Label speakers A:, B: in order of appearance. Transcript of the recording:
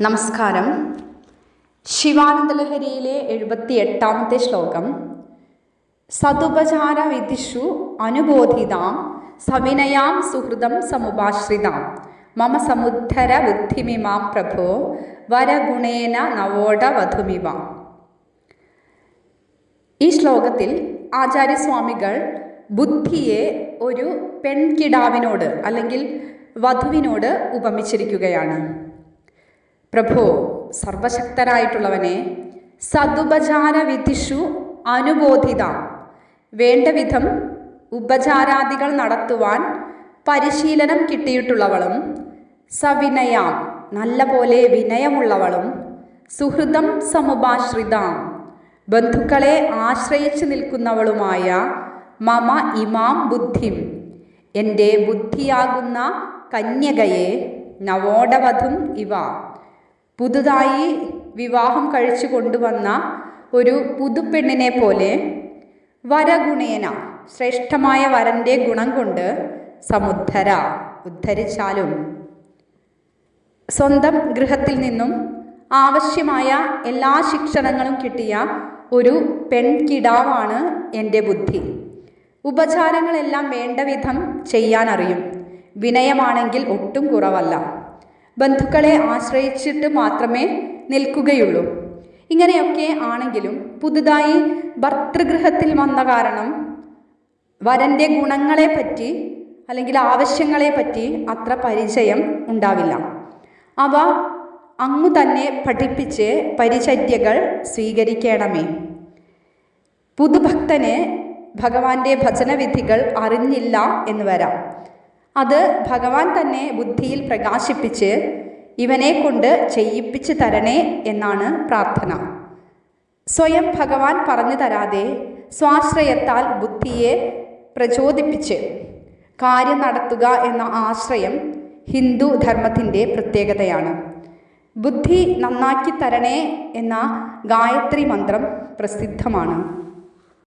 A: നമസ്കാരം. ശിവാനന്ദലഹരിയിലെ 78-ാമത്തെ ശ്ലോകം. സതുപചാര വിധിഷു അനുബോധിതാം സവിനയാം സുഹൃദം സമുപാശ്രിതാം മമ സമുദ്ധര ബുദ്ധിമിമാം പ്രഭോ വരഗുണേന നവോടവധുമിവ. ഈ ശ്ലോകത്തിൽ ആചാര്യസ്വാമികൾ ബുദ്ധിയെ ഒരു പെൺകിടാവിനോട് അല്ലെങ്കിൽ വധുവിനോട് ഉപമിച്ചിരിക്കുകയാണ്. പ്രഭോ, സർവശക്തനായിട്ടുള്ളവനെ, സതുപചാര വിധിഷു അനുബോധിത, വേണ്ട വിധം ഉപചാരാദികൾ നടത്തുവാൻ പരിശീലനം കിട്ടിയിട്ടുള്ളവളും, സവിനയാം, നല്ല പോലെ വിനയമുള്ളവളും, സുഹൃദം സമുപാശ്രിതാം, ബന്ധുക്കളെ ആശ്രയിച്ചു നിൽക്കുന്നവളുമായ മമ ഇമാം ബുദ്ധിം, എൻ്റെ ബുദ്ധിയാകുന്ന കന്യകയെ, നവോടവധും ഇവ, പുതുതായി വിവാഹം കഴിച്ചു കൊണ്ടുവന്ന ഒരു പുതുപ്പെണ്ണിനെ പോലെ, വരഗുണേന, ശ്രേഷ്ഠമായ വരൻ്റെ ഗുണം കൊണ്ട്, സമുദ്ധര, ഉദ്ധരിച്ചാലും. സ്വന്തം ഗൃഹത്തിൽ നിന്നും ആവശ്യമായ എല്ലാ ശിക്ഷണങ്ങളും കിട്ടിയ ഒരു പെൺകിടാവാണ് എൻ്റെ ബുദ്ധി. ഉപചാരങ്ങളെല്ലാം വേണ്ട വിധം ചെയ്യാനറിയും. വിനയമാണെങ്കിൽ ഒട്ടും കുറവല്ല. ബന്ധുക്കളെ ആശ്രയിച്ചിട്ട് മാത്രമേ നിൽക്കുകയുള്ളൂ. ഇങ്ങനെയൊക്കെ ആണെങ്കിലും പുതുതായി ഭർതൃഗൃഹത്തിൽ വന്ന കാരണം വരൻ്റെ ഗുണങ്ങളെപ്പറ്റി അല്ലെങ്കിൽ ആവശ്യങ്ങളെപ്പറ്റി അത്ര പരിചയം ഉണ്ടാവില്ല. അവ അങ്ങു തന്നെ പഠിപ്പിച്ച് പരിചര്യകൾ സ്വീകരിക്കണമേ. പുതുഭക്തന് ഭഗവാന്റെ ഭജനവിധികൾ അറിഞ്ഞില്ല എന്ന് വരാം. അത് ഭഗവാൻ തന്നെ ബുദ്ധിയിൽ പ്രകാശിപ്പിച്ച് ഇവനെ കൊണ്ട് ചെയ്യിപ്പിച്ച് തരണേ എന്നാണ് പ്രാർത്ഥന. സ്വയം ഭഗവാൻ പറഞ്ഞു തരാതെ സ്വാശ്രയത്താൽ ബുദ്ധിയെ പ്രചോദിപ്പിച്ച് കാര്യം നടത്തുക എന്ന ആശ്രയം ഹിന്ദു ധർമ്മത്തിൻ്റെ പ്രത്യേകതയാണ്. ബുദ്ധി നന്നാക്കി തരണേ എന്ന ഗായത്രി മന്ത്രം പ്രസിദ്ധമാണ്.